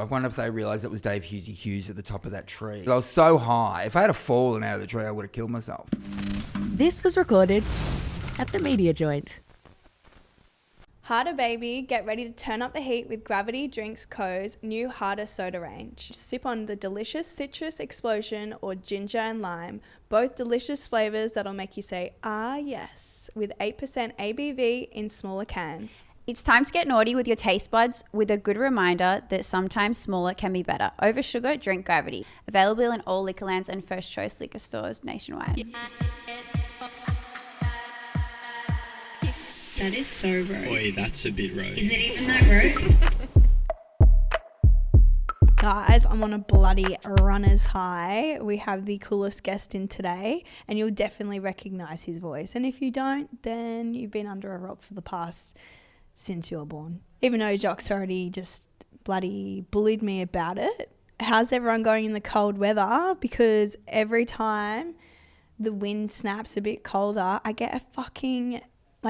I wonder if they realised it was Dave Hughesy Hughes at the top of that tree. I was so high. If I had fallen out of the tree, I would have killed myself. This was recorded at the Media Joint. Harder Baby, get ready to turn up the heat with Gravity Drinks Co.'s new Harder soda range. Sip on the delicious citrus explosion or ginger and lime, both delicious flavours that'll make you say, ah yes, with 8% ABV in smaller cans. It's time to get naughty with your taste buds with a good reminder that sometimes smaller can be better. Over sugar, drink Gravity. Available in all Liquorlands and First Choice liquor stores nationwide. That is so rogue. Boy, that's a bit rogue. Is it even that rogue? Guys, I'm on a bloody runner's high. We have the coolest guest in today, and you'll definitely recognise his voice. And if you don't, then you've been under a rock for the past since you were born. Even though Jock's already just bloody bullied me about it. How's everyone going in the cold weather? Because every time the wind snaps a bit colder, I get a fucking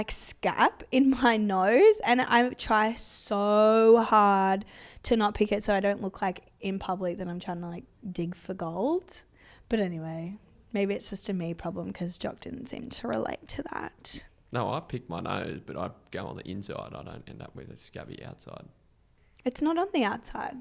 scab in my nose, and I try so hard to not pick it so I don't look like in public that I'm trying to dig for gold. But anyway, maybe it's just a me problem because Jock didn't seem to relate to that. No, I pick my nose, but I go on the inside. I don't end up with a scabby outside. It's not on the outside.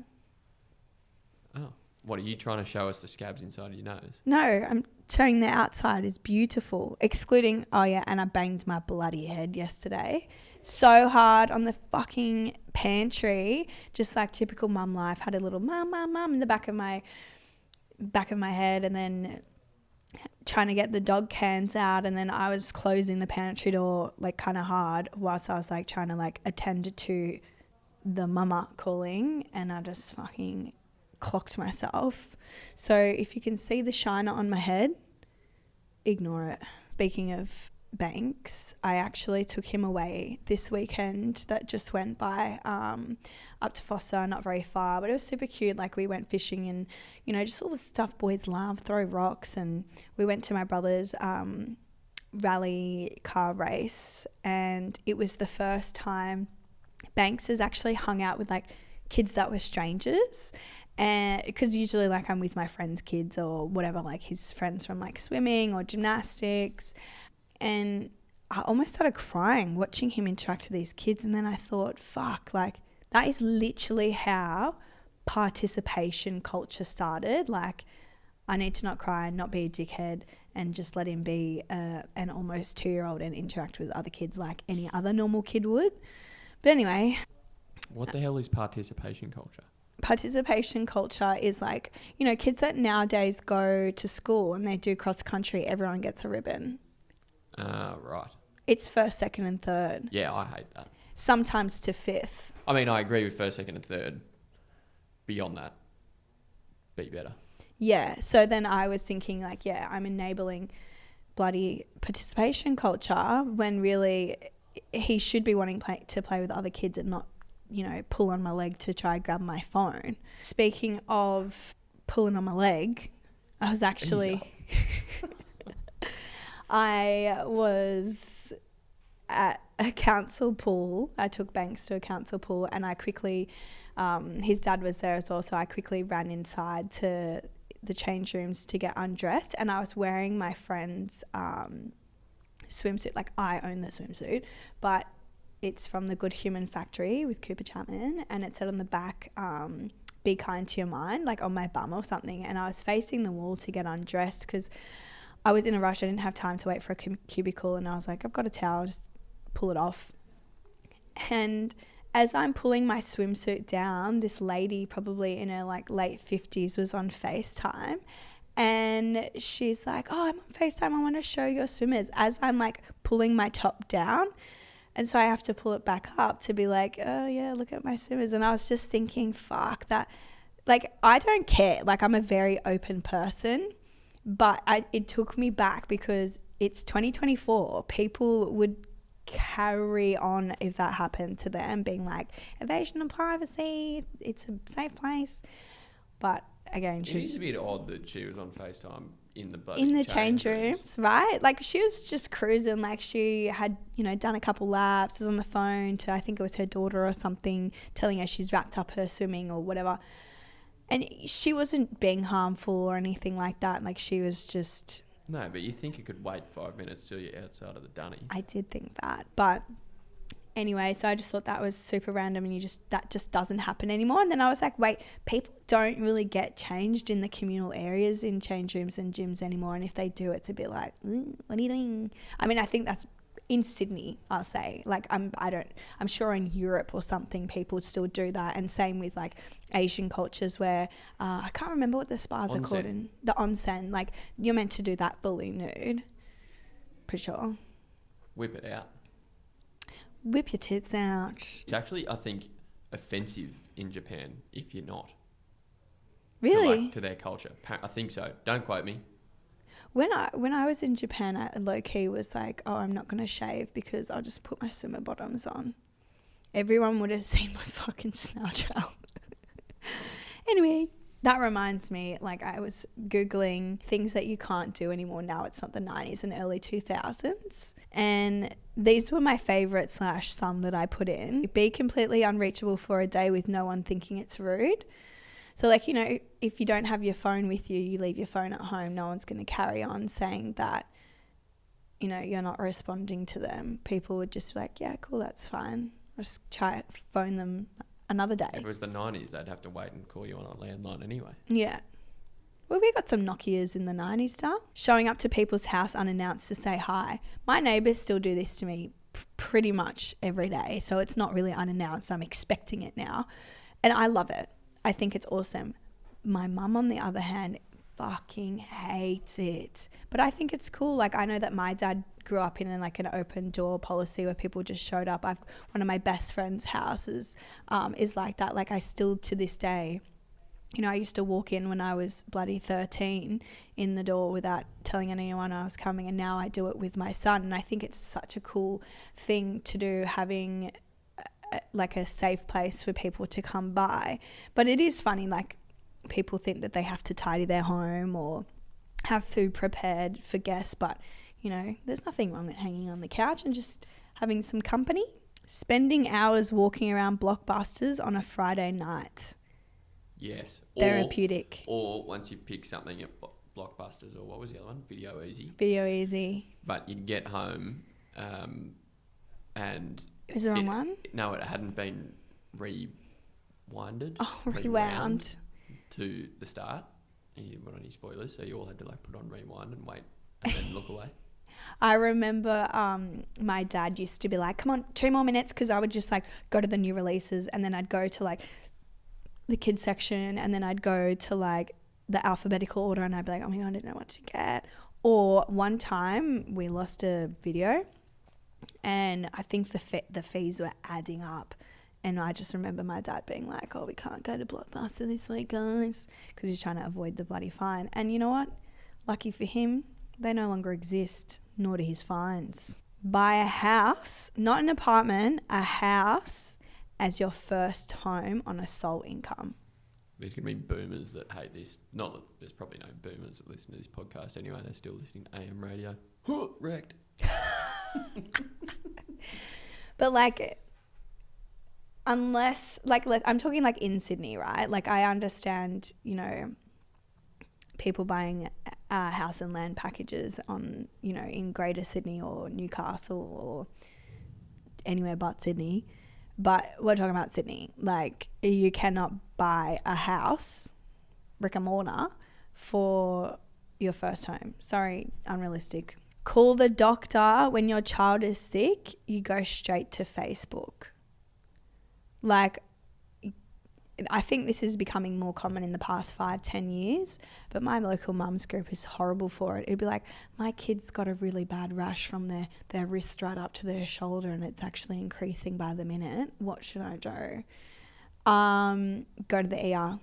Oh, what are you trying to show us, the scabs inside your nose? No, I'm showing the outside is beautiful, excluding, and I banged my bloody head yesterday so hard on the fucking pantry, just like typical mum life. Had a little mum in the back of my head, and then trying to get the dog cans out, and then I was closing the pantry door kind of hard whilst I was trying to attend to the mama calling, and I just fucking clocked myself. So if you can see the shiner on my head, ignore it. Speaking of Banks, I actually took him away this weekend that just went by, up to Fossa, not very far, but it was super cute. We went fishing and, just all the stuff boys love, throw rocks, and we went to my brother's rally car race, and it was the first time Banks has actually hung out with kids that were strangers. And because usually I'm with my friends' kids or whatever, his friends from swimming or gymnastics. And I almost started crying watching him interact with these kids. And then I thought, fuck, that is literally how participation culture started. I need to not cry and not be a dickhead and just let him be an almost 2-year-old and interact with other kids like any other normal kid would. But anyway. What the hell is participation culture? Participation culture is kids that nowadays go to school and they do cross country, everyone gets a ribbon. Right. It's first, second and third. Yeah, I hate that. Sometimes to fifth. I mean, I agree with first, second and third. Beyond that, be better. Yeah, so then I was thinking I'm enabling bloody participation culture when really he should be wanting to play with other kids and not pull on my leg to try and grab my phone. Speaking of pulling on my leg, I was actually... I was at a council pool. I took Banks to a council pool, and I quickly... his dad was there as well, so I quickly ran inside to the change rooms to get undressed, and I was wearing my friend's swimsuit. I own the swimsuit, but it's from the Good Human Factory with Cooper Chapman, and it said on the back, be kind to your mind, on my bum or something. And I was facing the wall to get undressed because I was in a rush. I didn't have time to wait for a cubicle, and I was like, I've got a towel, just pull it off. And as I'm pulling my swimsuit down, this lady, probably in her late 50s, was on FaceTime, and she's like, oh, I'm on FaceTime, I want to show your swimmers, as I'm pulling my top down. And so I have to pull it back up to be oh yeah, look at my swimmers. And I was just thinking, fuck that. I don't care. I'm a very open person, but it took me back because it's 2024. People would carry on if that happened to them, being invasion of privacy, it's a safe place. But again, it is a bit odd that she was on FaceTime in the bloody in the change rooms, right? Like she was just cruising, like she had, you know, done a couple laps, was on the phone to, I think it was her daughter or something, telling her she's wrapped up her swimming or whatever. And she wasn't being harmful or anything like that. Like she was just... No, but you think you could wait 5 minutes till you're outside of the dunny. I did think that. But anyway, so I just thought that was super random and that just doesn't happen anymore. And then I was like, wait, people don't really get changed in the communal areas in change rooms and gyms anymore. And if they do, it's a bit like, what are you doing? I mean, I think that's in Sydney, I'll say. Like, I'm sure in Europe or something, people still do that. And same with like Asian cultures where I can't remember what the spas are called. The onsen. Like, you're meant to do that fully nude. Pretty sure. Whip it out. Whip your tits out. It's actually, I think, offensive in Japan if you're not. Really? To their culture. I think so. Don't quote me. When I was in Japan, I low-key was like, oh, I'm not going to shave because I'll just put my swimmer bottoms on. Everyone would have seen my fucking snout out. Anyway, that reminds me, like I was Googling things that you can't do anymore now. It's not the 90s and early 2000s. And these were my favourite / some that I put in. Be completely unreachable for a day with no one thinking it's rude. So, like, you know, if you don't have your phone with you, you leave your phone at home, no one's going to carry on saying that, you know, you're not responding to them. People would just be like, yeah, cool, that's fine. I'll just try phone them another day. If it was the 90s, they'd have to wait and call you on a landline anyway. Yeah. Well, we got some Nokias in the 90s style. Showing up to people's house unannounced to say hi. My neighbours still do this to me pretty much every day, so it's not really unannounced. I'm expecting it now. And I love it. I think it's awesome. My mum, on the other hand, fucking hates it. But I think it's cool. Like, I know that my dad grew up in like an open door policy where people just showed up. One of my best friend's houses is like that. Like, I still, to this day, you know, I used to walk in when I was bloody 13 in the door without telling anyone I was coming. And now I do it with my son. And I think it's such a cool thing to do, having like a safe place for people to come by. But it is funny, like people think that they have to tidy their home or have food prepared for guests, but you know, there's nothing wrong with hanging on the couch and just having some company. Spending hours walking around Blockbusters on a Friday night. Yes. Therapeutic. Or once you pick something at Blockbusters, or what was the other one? Video Easy. Video Easy. But you'd get home and... It was the wrong one? No, it hadn't been rewinded. Oh, rewound. To the start. And you didn't want any spoilers, so you all had to like put on rewind and wait and then look away. I remember my dad used to be like, come on, 2 more minutes, because I would just like go to the new releases and then I'd go to like the kids section and then I'd go to like the alphabetical order and I'd be like, oh my God, I didn't know what to get. Or one time we lost a video and I think the fees were adding up. And I just remember my dad being like, oh, we can't go to Blockbuster this week, guys, because he's trying to avoid the bloody fine. And you know what? Lucky for him, they no longer exist, nor do his fines. Buy a house, not an apartment, a house as your first home on a sole income. There's going to be boomers that hate this. Not that there's probably no boomers that listen to this podcast anyway. They're still listening to AM radio. Wrecked. But like, unless, like, I'm talking like in Sydney, right? Like, I understand, you know, people buying house and land packages on, you know, in Greater Sydney or Newcastle or anywhere but Sydney. But we're talking about Sydney. Like, you cannot buy a house, brick and mortar, for your first home. Sorry, unrealistic. Call the doctor when your child is sick. You go straight to Facebook. Like, I think this is becoming more common in the past 5-10 years, but my local mums group is horrible for it. It'd be like, my kid's got a really bad rash from their wrist right up to their shoulder and it's actually increasing by the minute. What should I do? Go to the ER.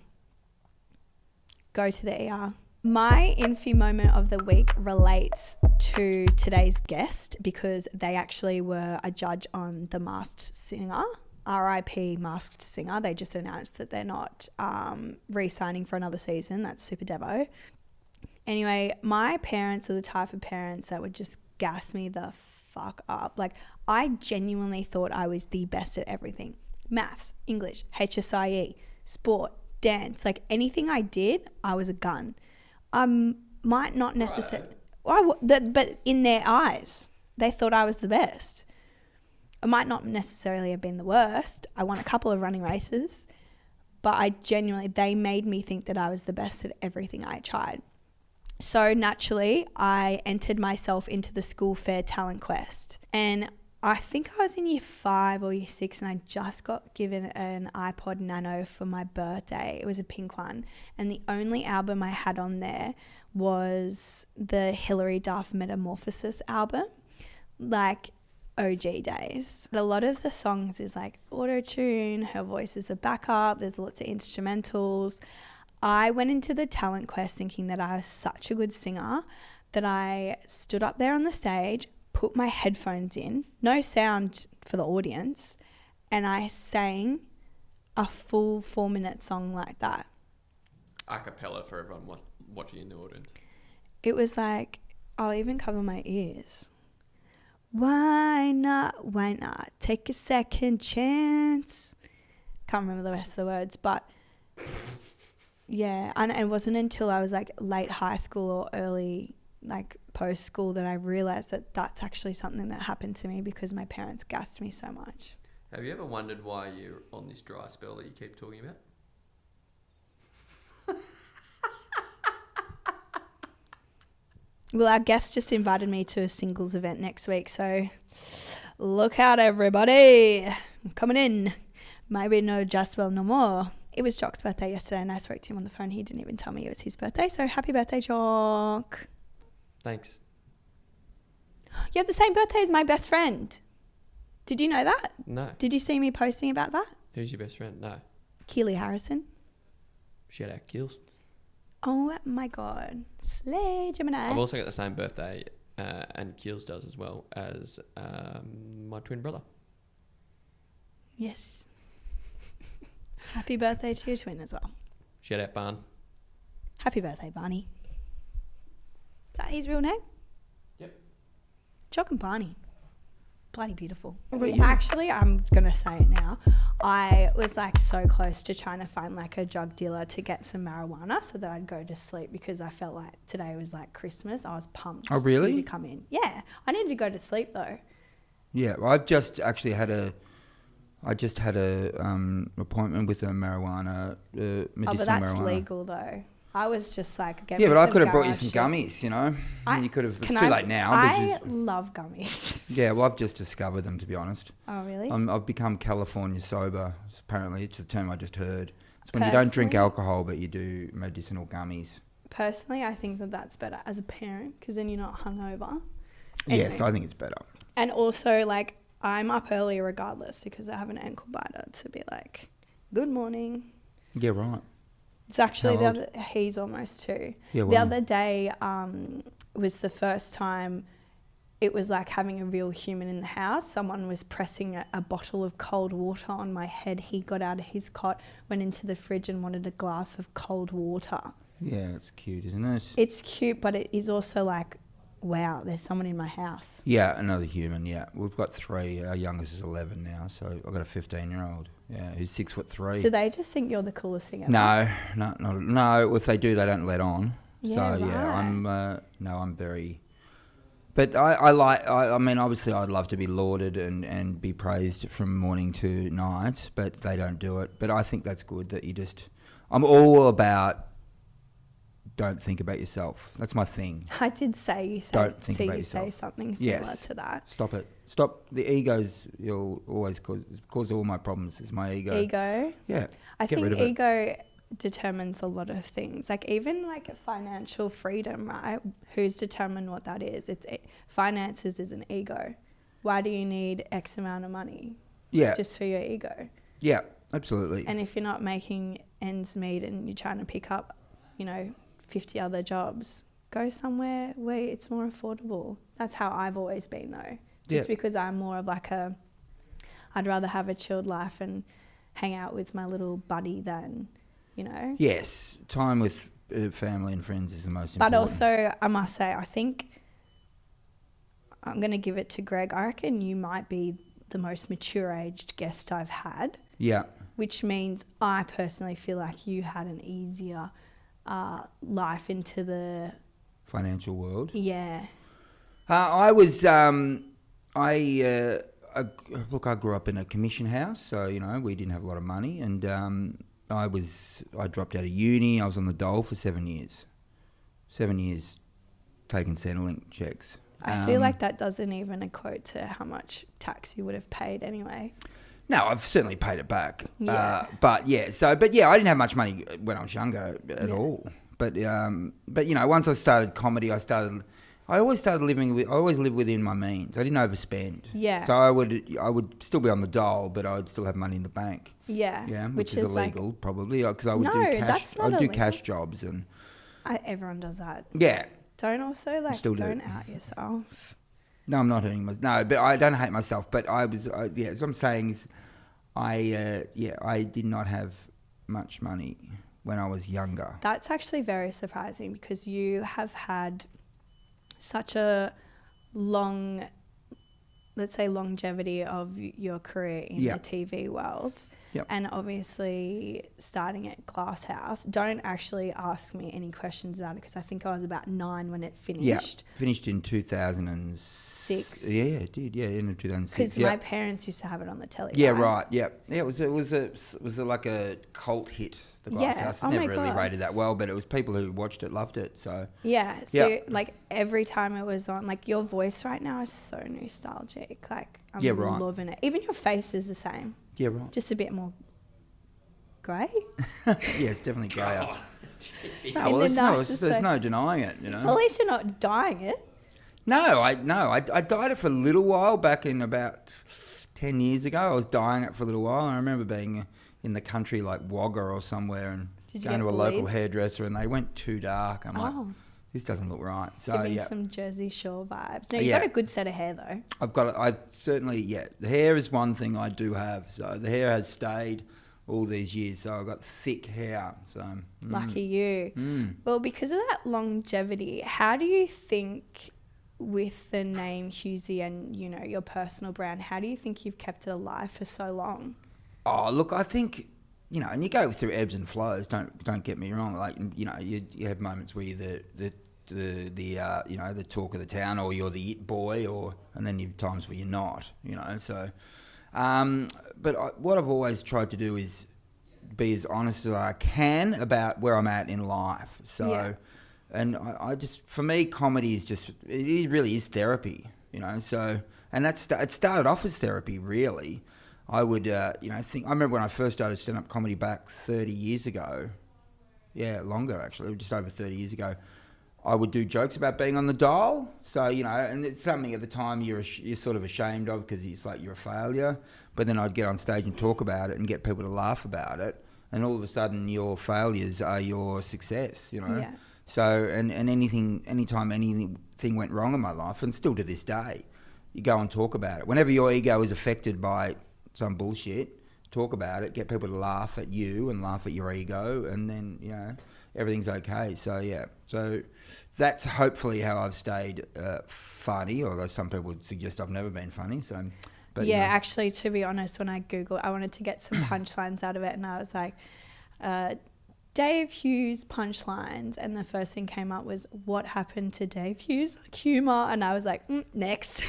Go to the ER. My Infi moment of the week relates to today's guest because they actually were a judge on The Masked Singer. RIP Masked Singer. They just announced that they're not re-signing for another season. That's super devo. Anyway, my parents are the type of parents that would just gas me the fuck up. Like, I genuinely thought I was the best at everything. Maths, English, HSIE, sport, dance. Like, anything I did, I was a gun. Might not necessarily... But in their eyes, they thought I was the best. I might not necessarily have been the worst. I won a couple of running races. But they made me think that I was the best at everything I tried. So naturally, I entered myself into the school fair talent quest. And I think I was in year 5 or year 6 and I just got given an iPod Nano for my birthday. It was a pink one. And the only album I had on there was the Hilary Duff Metamorphosis album. Like, OG days. But a lot of the songs is like auto-tune, her voice is a backup, there's lots of instrumentals. I went into the talent quest thinking that I was such a good singer that I stood up there on the stage, put my headphones in, no sound for the audience, and I sang a full 4-minute song like that. A cappella for everyone watching in the audience. It was like, I'll even cover my ears. Why not take a second chance? Can't remember the rest of the words, but yeah. And it wasn't until I was like late high school or early like post school that I realized that that's actually something that happened to me because my parents gassed me so much. Have you ever wondered why you're on this dry spell that you keep talking about? Well, our guest just invited me to a singles event next week, so look out, everybody. I'm coming in. Maybe no Jaswell no more. It was Jock's birthday yesterday, and I spoke to him on the phone. He didn't even tell me it was his birthday, so happy birthday, Jock. Thanks. You have the same birthday as my best friend. Did you know that? No. Did you see me posting about that? Who's your best friend? No. Keely Harrison. Shout out Kills. Oh my God. Slay, Gemini. I've also got the same birthday, and Kills does as well, as my twin brother. Yes. Happy birthday to your twin as well. Shout out Barn. Happy birthday, Barney. Is that his real name? Yep. Jock and Barney. Bloody beautiful. Actually, I'm going to say it now. I was like so close to trying to find like a drug dealer to get some marijuana so that I'd go to sleep because I felt like today was like Christmas. I was pumped. Oh, really? For you to come in. Yeah. I needed to go to sleep though. Yeah, well, I've just actually had a appointment with a marijuana, medicinal Oh, but that's marijuana. legal though. I was just like, Yeah, but I could have brought you some gummies, you know. You could have. It's too late now. I love gummies. Yeah, well, I've just discovered them, to be honest. Oh, really? I've become California sober. Apparently, it's a term I just heard. It's when you don't drink alcohol, but you do medicinal gummies. Personally, I think that that's better as a parent because then you're not hungover. Yes, I think it's better. And also, like, I'm up early regardless because I have an ankle biter to be like, good morning. Yeah, right. It's actually he's almost 2. Yeah, the other day was the first time it was like having a real human in the house. Someone was pressing a bottle of cold water on my head. He got out of his cot, went into the fridge and wanted a glass of cold water. Yeah, it's cute, isn't it? It's cute, but it is also like, wow, there's someone in my house. Yeah, another human, yeah. We've got 3. Our youngest is 11 now, so I've got a 15-year-old. Yeah, who's 6'3". Do they just think you're the coolest thing ever? No. If they do, they don't let on. Yeah, so yeah, right. I'm very. But I mean, obviously, I'd love to be lauded and be praised from morning to night, but they don't do it. But I think that's good that you just. I'm all about. Don't think about yourself. That's my thing. I did say Don't think about say yourself. something similar to that. Stop it. Stop. The egos you'll always cause all my problems. Is my ego. Ego? Yeah. I Get rid think of it. ego determines a lot of things. Like even like financial freedom, right? Who's determined what that is? Finances is an ego. Why do you need X amount of money? Yeah. Just for your ego. Yeah, absolutely. And if you're not making ends meet and you're trying to pick up, 50 other jobs, go somewhere where it's more affordable. That's how I've always been though. Just because I'm more of like I'd rather have a chilled life and hang out with my little buddy than, Yes, time with family and friends is the most But important. also, I must say, I think I'm going to give it to Greg. I reckon you might be the most mature-aged guest I've had, Yeah. which means I personally feel like you had an easier life into the... Financial world. Yeah. I was, look, I grew up in a commission house, so, you know, we didn't have a lot of money, and I dropped out of uni. I was on the dole for 7 years. 7 years taking Centrelink checks. I feel like that doesn't even equate to how much tax you would have paid anyway. No, I've certainly paid it back. Yeah. But I didn't have much money when I was younger at all. But you know, once I started comedy, I always lived within my means. I didn't overspend. Yeah. So I would still be on the dole, but I would still have money in the bank. Yeah. Yeah, which is illegal probably, because I would No, do cash. that's not I'd do illegal. cash jobs and Everyone does that. yeah. Don't also Still do. don't out yourself. No, I'm not hurting myself. No, but I don't hate myself. But what I'm saying is, I did not have much money when I was younger. That's actually very surprising because you have had such a long, let's say, longevity of your career in the TV world. Yep. And obviously starting at Glass House. Don't actually ask me any questions about it because I think I was about 9 when it finished. Yeah, finished in 2006. Yeah, it did. Yeah, in 2006. Because my parents used to have it on the telly. Yeah, right. Yeah, yeah. It was like a cult hit. The Glass House. It never really rated that well, but it was people who watched it loved it. So yeah. So like every time it was on, like your voice right now is so nostalgic. Like I'm loving it. Even your face is the same. Yeah, right. Just a bit more grey. Yeah, it's definitely greyer. No, well, there's no denying it, you know. Well, at least you're not dying it. No, I dyed it for a little while back in about 10 years ago. I was dyeing it for a little while. And I remember being in the country like Wagga or somewhere and going to a local hairdresser and they went too dark. I'm like, this doesn't look right. So giving some Jersey Shore vibes. No, you've got a good set of hair though. The hair is one thing I do have. So the hair has stayed all these years. So I've got thick hair. So lucky you. Well, because of that longevity, how do you think with the name Hughesy and, you know, your personal brand, how do you think you've kept it alive for so long? Oh, look, I think, you know, and you go through ebbs and flows. Don't get me wrong. Like, you know, you have moments where you're the talk of the town, or you're the it boy, and then you have times where you're not. You know, so. What I've always tried to do is be as honest as I can about where I'm at in life. So, and I just, for me, comedy is just, it really is therapy. You know, so, and it started off as therapy, really. I would, I remember when I first started stand-up comedy back 30 years ago. Yeah, longer actually, just over 30 years ago. I would do jokes about being on the dial. So, you know, and it's something at the time you're sort of ashamed of because it's like you're a failure. But then I'd get on stage and talk about it and get people to laugh about it. And all of a sudden your failures are your success, you know. Yeah. So, and anytime anything went wrong in my life, and still to this day, you go and talk about it. Whenever your ego is affected by some bullshit, talk about it, get people to laugh at you and laugh at your ego, and then, you know, everything's okay. So, yeah. So that's hopefully how I've stayed funny, although some people would suggest I've never been funny. So, but, yeah, you know. Actually, to be honest, when I Googled, I wanted to get some punchlines out of it, and I was like, Dave Hughes punchlines, and the first thing came up was, what happened to Dave Hughes? Like humour, and I was like, next.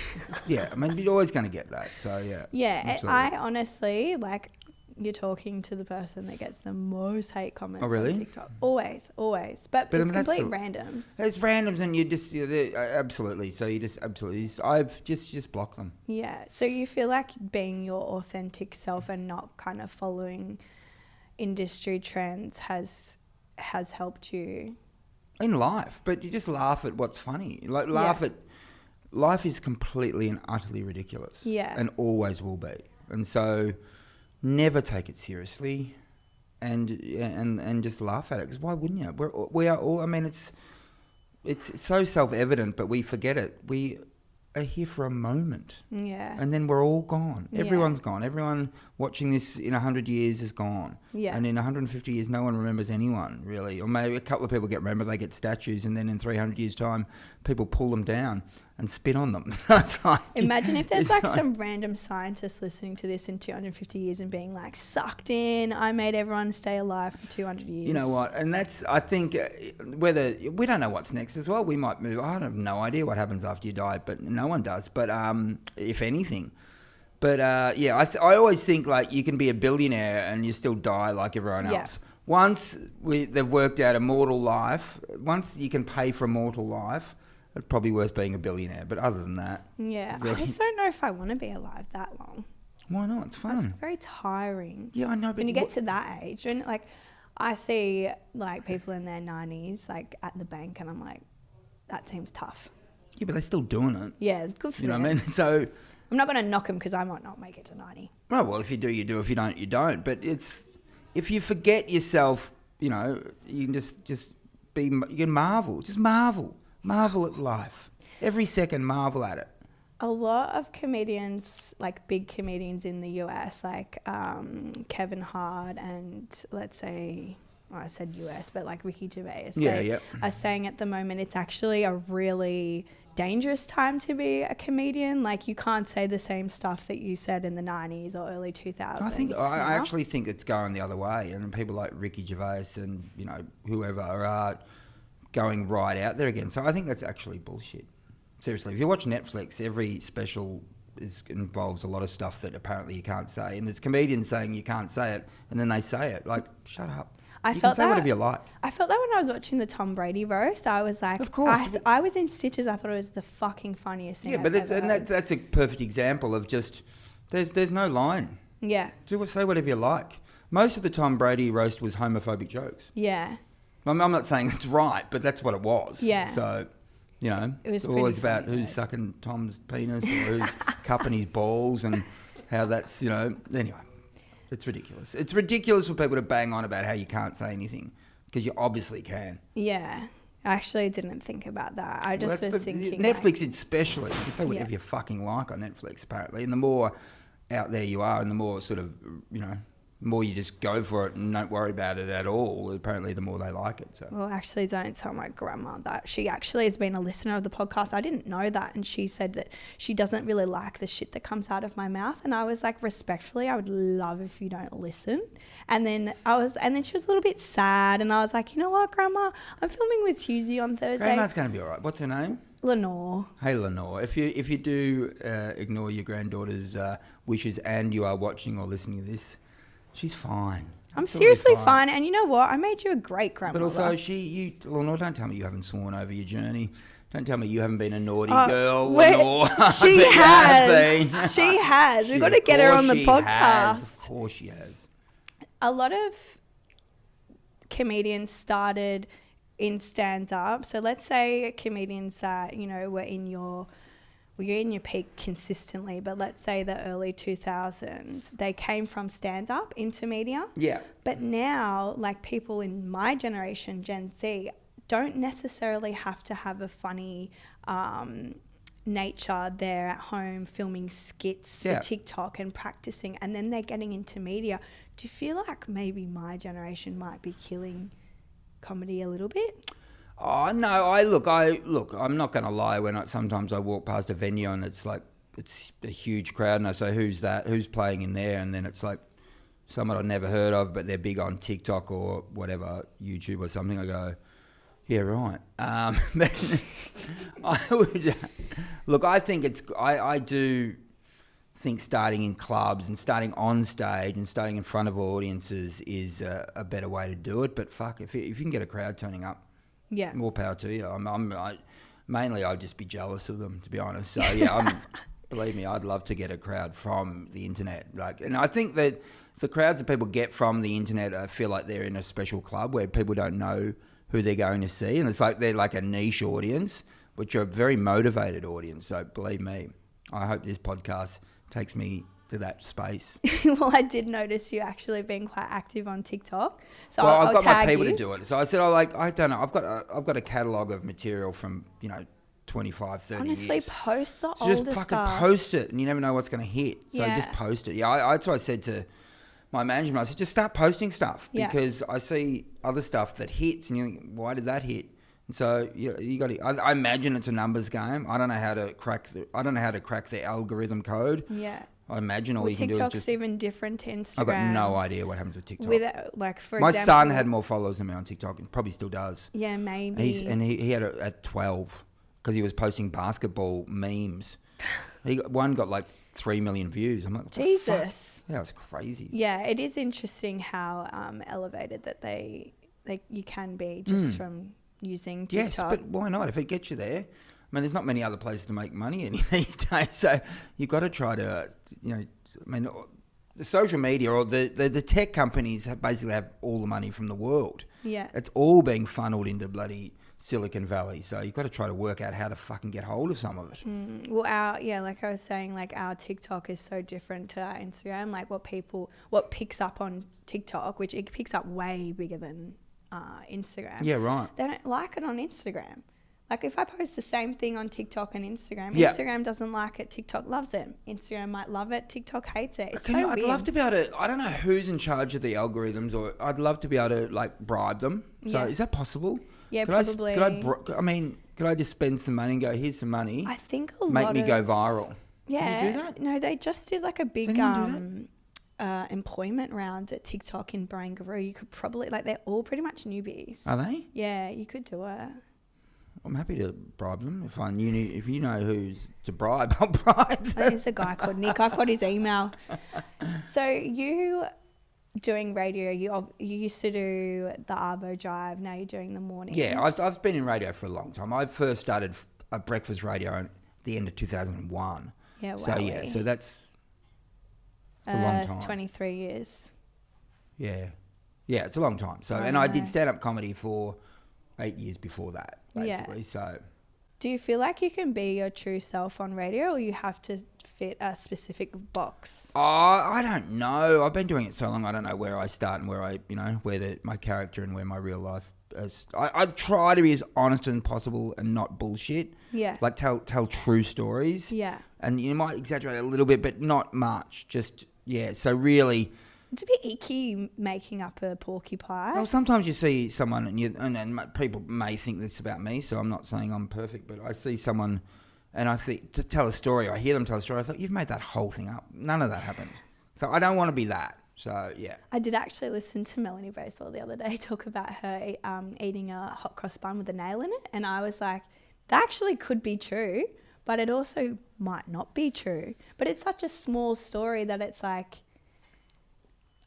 Yeah, I mean, you're always going to get that, so yeah. Yeah, absolutely. I honestly, like, you're talking to the person that gets the most hate comments on TikTok. Always. But it's complete randoms. It's randoms, and you just, absolutely, so you just, absolutely, I've just block them. Yeah, so you feel like being your authentic self and not kind of following industry trends has helped you in life, but you just laugh at what's funny. Like laugh at life is completely and utterly ridiculous. Yeah, and always will be. And so, never take it seriously, and just laugh at it. Because why wouldn't you? We are all. I mean, it's so self-evident, but we forget it. We are here for a moment. Yeah. And then we're all gone. Yeah. Everyone's gone. Everyone watching this in 100 years is gone. Yeah. And in 150 years, no one remembers anyone, really. Or maybe a couple of people get remembered, they get statues, and then in 300 years' time, people pull them down and spit on them. It's like, Imagine if there's it's like some random scientist listening to this in 250 years and being like, sucked in, I made everyone stay alive for 200 years. You know what? And that's, I think, whether, we don't know what's next as well. We might move. I have no idea what happens after you die, but no one does. But if anything. But yeah, I always think like you can be a billionaire and you still die like everyone else. Once they've worked out a mortal life, once you can pay for a mortal life, it's probably worth being a billionaire. But other than that, Yeah, really, I just don't know if I want to be alive that long. why not? It's That's fun. very tiring. Yeah, I know. But When you get to that age, and like I see like people in their 90s like at the bank, and I'm like, that seems tough. yeah, but they're still doing it. Yeah, good for You know them. what I mean? So, I'm not going to knock them because I might not make it to 90. well, if you do, you do. If you don't, you don't. But it's, if you forget yourself, you know, you can just be, you can marvel. Just marvel at life. Every second, marvel at it. A lot of comedians, like big comedians in the US, like Kevin Hart and let's say, well, I said US, but like Ricky Gervais, are saying at the moment it's actually a really dangerous time to be a comedian. Like you can't say the same stuff that you said in the 90s or early 2000s. I actually think it's going the other way, and people like Ricky Gervais and, you know, whoever are going right out there again. So I think that's actually bullshit. Seriously, if you watch Netflix, every special involves a lot of stuff that apparently you can't say, and there's comedians saying you can't say it, and then they say it. Like, shut up. You can say whatever you like. I felt that when I was watching the Tom Brady roast. I was like, of course, I was in stitches. I thought it was the fucking funniest thing. Yeah, but that's a perfect example of just there's no line. Yeah. Say whatever you like. Most of the Tom Brady roast was homophobic jokes. Yeah. I'm not saying it's right, but that's what it was. Yeah. So, you know, it was always about funny, who's sucking Tom's penis or who's cupping his balls and how that's, you know, anyway. It's ridiculous. It's ridiculous for people to bang on about how you can't say anything, because you obviously can. Yeah. I actually didn't think about that. I just was thinking... Netflix especially. You can say whatever you fucking like on Netflix, apparently. And the more out there you are and the more sort of, you know, the more you just go for it and don't worry about it at all, apparently the more they like it. So. Well, actually, don't tell my grandma that. She actually has been a listener of the podcast. I didn't know that. And she said that she doesn't really like the shit that comes out of my mouth. And I was like, respectfully, I would love if you don't listen. And then she was a little bit sad. And I was like, you know what, Grandma? I'm filming with Hughesy on Thursday. Grandma's going to be all right. What's her name? Lenore. Hey, Lenore. If you do ignore your granddaughter's wishes and you are watching or listening to this, she's fine. I'm seriously fine. And you know what? I made you a great grandmother. But also, Lenore, don't tell me you haven't sworn over your journey. Don't tell me you haven't been a naughty girl, Lenore. She has. She has. We've got to get her on the podcast. Of course she has. A lot of comedians started in stand-up. So let's say comedians that, you know, were in your peak consistently, but let's say the early 2000s, they came from stand-up into media. Yeah. But now, like people in my generation, Gen Z, don't necessarily have to have a funny nature. They're at home filming skits for TikTok and practicing, and then they're getting into media. Do you feel like maybe my generation might be killing comedy a little bit? Oh no! I'm not going to lie. Sometimes I walk past a venue and it's like it's a huge crowd, and I say, "Who's that? Who's playing in there?" And then it's like someone I've never heard of, but they're big on TikTok or whatever, YouTube or something. I go, "Yeah, right." But I would look. I think I do think starting in clubs and starting on stage and starting in front of audiences is a better way to do it. But fuck, if you can get a crowd turning up. Yeah, more power to you. Mainly I'd just be jealous of them, to be honest. So yeah, believe me, I'd love to get a crowd from the internet. And I think that the crowds that people get from the internet, I feel like they're in a special club where people don't know who they're going to see, and it's like they're like a niche audience, which are a very motivated audience. So believe me, I hope this podcast takes me to that space. Well, I did notice you actually being quite active on TikTok. So well, I've got my people you. to do it. So I said, I don't know. I've got a catalogue of material from, you know, 25, 30 Honestly, years. post the So older just fucking stuff. post it, and you never know what's going to hit. So Yeah. just post it. Yeah, that's what I said to my management. I said, just start posting stuff Yeah. because I see other stuff that hits, and you think, why did that hit? And so you got to. I imagine it's a numbers game. I don't know how to crack the algorithm code. Yeah. I imagine all Well, you can do is TikTok's just. even different to Instagram. I've got no idea what happens with TikTok. With like, for My example, son had more followers than me on TikTok, and probably still does. Yeah, maybe. And he had it at 12 because he was posting basketball memes. One got like 3 million views. I'm like, what the fuck? Jesus. Yeah, it was crazy. Yeah, it is interesting how elevated that you can be just from using Yes, TikTok. but why not? If it gets you there. I mean, there's not many other places to make money any these days, so you've got to try to, the social media or the tech companies basically have all the money from the world. Yeah. It's all being funneled into bloody Silicon Valley, so you've got to try to work out how to fucking get hold of some of it. Well, like I was saying, like our TikTok is so different to our Instagram. Like what picks up on TikTok, which it picks up way bigger than Instagram. Yeah, right. They don't like it on Instagram. Like if I post the same thing on TikTok and Instagram, Yeah. Instagram doesn't like it, TikTok loves it. Instagram might love it, TikTok hates it. It's I'd weird. love to be able to. I don't know who's in charge of the algorithms, or I'd love to be able to like bribe them. So Yeah. is that possible? Yeah, could probably. Could I just spend some money and go, here's some money, I think a make lot me of, go viral? Yeah. Can you do that? No, they just did like a big anyone employment round at TikTok in Barangaroo. You could probably, like, they're all pretty much newbies. Are they? Yeah, you could do it. I'm happy to bribe them if you know who's to bribe. I'll bribe them. There's a guy called Nick. I've got his email. So you doing radio, you used to do the Arvo Drive. Now you're doing the morning. Yeah, I've been in radio for a long time. I first started a breakfast radio at the end of 2001. Yeah, wow. So that's a long time. 23 years. Yeah, it's a long time. So and I did stand-up comedy for 8 years before that, basically. Yeah. So Do you feel like you can be your true self on radio, or you have to fit a specific box? I don't know. I've been doing it so long. I don't know where I start and where my character and where my real life is. I try to be as honest as possible and not bullshit. Yeah. Like tell true stories. Yeah. And you might exaggerate a little bit, but not much. Just, yeah. So really, It's a bit icky making up a porcupine. well, sometimes you see someone and people may think this about me, so I'm not saying I'm perfect, but I see someone and I think to tell a story, I hear them tell a story, I thought, you've made that whole thing up. None of that happened. So I don't want to be that. So, yeah. I did actually listen to Melanie Bracewell the other day talk about her eating a hot cross bun with a nail in it. And I was like, that actually could be true, but it also might not be true. But it's such a small story that it's like,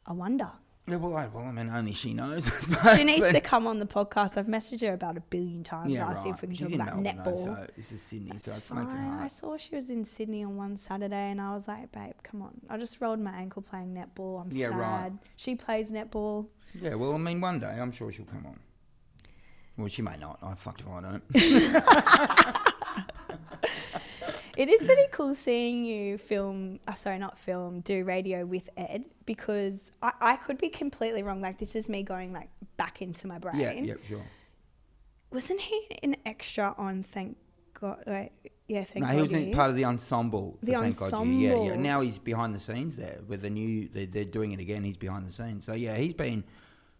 I wonder. Yeah, well, I mean, only she knows. I suppose, She needs but- to come on the podcast. I've messaged her about 1 billion times. Yeah, Asked right. if we can She's talk in about Melbourne, though, netball. so this is Sydney, That's so it fine. makes it I hard. saw she was in Sydney on one Saturday and I was like, babe, come on. I just rolled my ankle playing netball. I'm Yeah, sad. right. She plays netball. Yeah, well, I mean, one day I'm sure she'll come on. Well, she may not. I fucked if I don't. It is pretty cool seeing you do radio with Ed, because I could be completely wrong. Like, this is me going like back into my brain. Yeah, sure. Wasn't he an extra on Thank God? Thank No, God. he was You? part of the ensemble. The for Thank God You. Yeah. ensemble. Now he's behind the scenes there with the new. They're doing it again. He's behind the scenes. So yeah, he's been.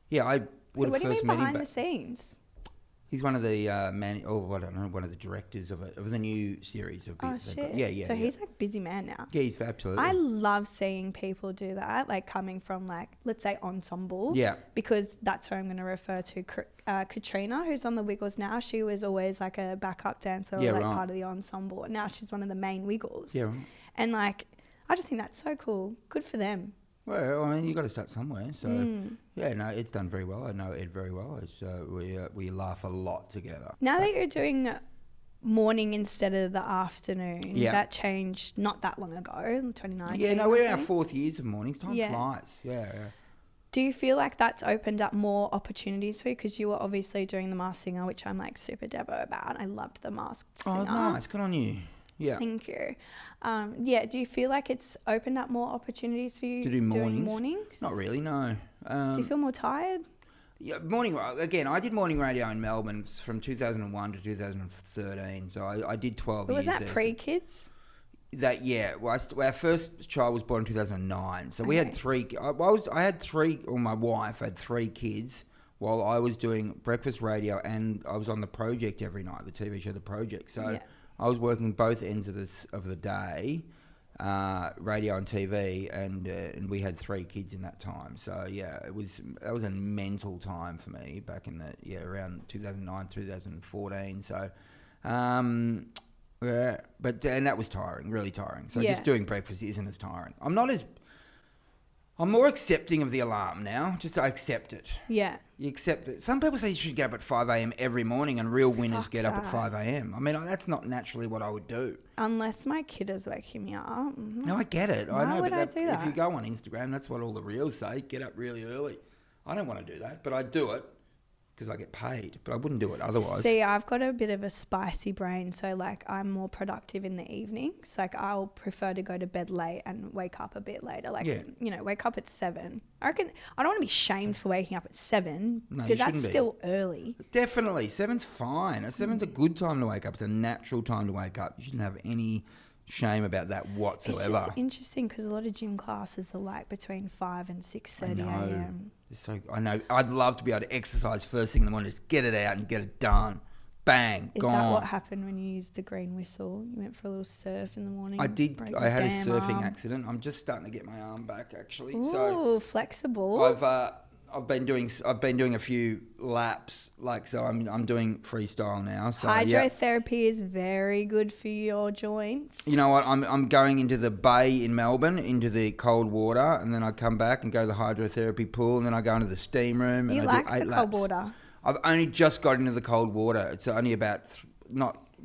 Yeah, I would What have do you first mean met him. behind the scenes? He's one of the one of the directors of the new series of. Oh, They've got- shit. Yeah. So he's like busy man now. Yeah, he's absolutely. I love seeing people do that, like coming from like, let's say ensemble. Yeah. Because that's who I'm going to refer to. Katrina, who's on the Wiggles now, she was always like a backup dancer or Yeah, like right. part of the ensemble. Now she's one of the main Wiggles. Yeah, right. And like, I just think that's so cool. Good for them. Well, I mean, you got to start somewhere. So yeah, no, Ed's done very well. I know Ed very well. It's, we laugh a lot together. Now that you're doing morning instead of the afternoon, Yeah. that changed not that long ago, 2019. Yeah, no, I we're in our think. 4th years of mornings. Time Yeah. flies. Yeah. Do you feel like that's opened up more opportunities for you? Because you were obviously doing The Masked Singer, which I'm like super Devo about. I loved The Masked Singer. Oh, nice. Good on you. Yeah. Thank you. Do you feel like it's opened up more opportunities for you To do doing mornings? mornings? Not really, no. Do you feel more tired? Yeah, again, I did morning radio in Melbourne from 2001 to 2013, so I did 12 But years was that there. pre-kids? Our first child was born in 2009, so we had Okay. three. My wife had 3 kids while I was doing breakfast radio, and I was on The Project every night, the TV show The Project. So Yeah. I was working both ends of the day, radio and TV, and we had 3 kids in that time. So yeah, that was a mental time for me back in around 2009, 2014. So. Yeah, and that was tiring, really tiring. So just doing breakfast isn't as tiring. I'm more accepting of the alarm now. Just I accept it. Yeah. You accept it. Some people say you should get up at 5 a.m. every morning, and real winners Fuck get up at that. 5 a.m. I mean, that's not naturally what I would do. Unless my kid is waking me up. No, I get it. I Why know, would but I do if that? you go on Instagram, that's what all the reels say. Get up really early. I don't want to do that, but I do it because I get paid. But I wouldn't do it otherwise. See, I've got a bit of a spicy brain, so like I'm more productive in the evenings. Like I'll prefer to go to bed late and wake up a bit later. Like wake up at 7. I reckon I don't want to be shamed for waking up at 7 No, because you that's shouldn't be. still early. Definitely. 7's fine. 7's a good time to wake up. It's a natural time to wake up. You shouldn't have any shame about that whatsoever. It's just interesting because a lot of gym classes are like between 5 and 6:30 a.m. I know. I'd love to be able to exercise first thing in the morning. Just get it out and get it done. Bang, Is gone. that what happened when you used the green whistle? You went for a little surf in the morning? I did. broke I your had a damn surfing arm? accident. I'm just starting to get my arm back actually. Ooh, So flexible. I've been doing a few laps. So I'm doing freestyle now. So yeah. Hydrotherapy is very good for your joints. You know what? I'm going into the bay in Melbourne, into the cold water, and then I come back and go to the hydrotherapy pool, and then I go into the steam room. And You I like do 8 the laps. cold water? I've only just got into the cold water. It's only about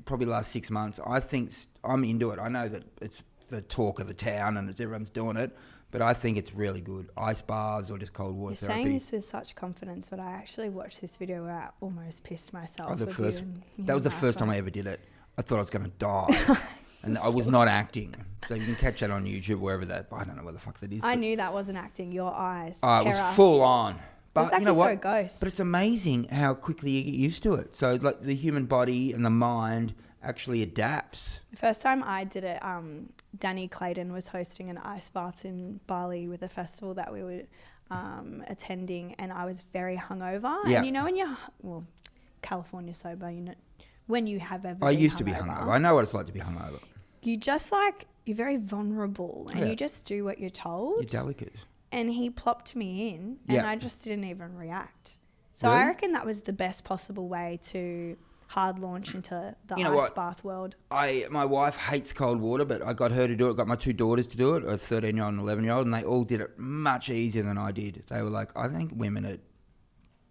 probably the last 6 months. I think I'm into it. I know that it's the talk of the town and everyone's doing it, but I think it's really good. Ice baths or just cold water You're therapy. saying this with such confidence, but I actually watched this video where I almost pissed myself. That was with the first time I ever did it. I thought I was going to die. And I was not acting. So you can catch that on YouTube, wherever that... I don't know where the fuck that is. I knew that wasn't acting. Your eyes. It was terror. full on. But It's like you know you saw what? a ghost. But it's amazing how quickly you get used to it. So like the human body and the mind actually adapts. The first time I did it, Danny Clayton was hosting an ice bath in Bali with a festival that we were attending, and I was very hungover. Yeah. And you know when you're... Well, California sober, you know... When you have ever I been used to be hungover. I know what it's like to be hungover. You just you're very vulnerable and Yeah. you just do what you're told. You're delicate. And he plopped me in and Yeah. I just didn't even react. So Really? I reckon that was the best possible way to hard launch into the You know ice what? bath world. My wife hates cold water, but I got her to do it. Got my 2 daughters to do it, a 13-year-old and 11-year-old, and they all did it much easier than I did. They were like, I think women are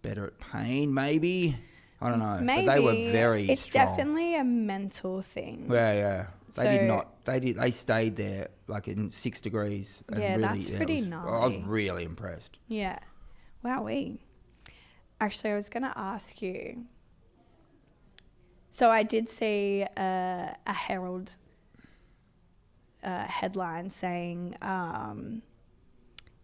better at pain, maybe. I don't know. Maybe. But they were very It's strong. definitely a mental thing. Yeah. They So- did not. They stayed there like in 6 degrees. And Yeah, really, that's pretty I was gnarly. really impressed. Yeah. Wowee. Actually, I was going to ask you. So I did see a Herald headline saying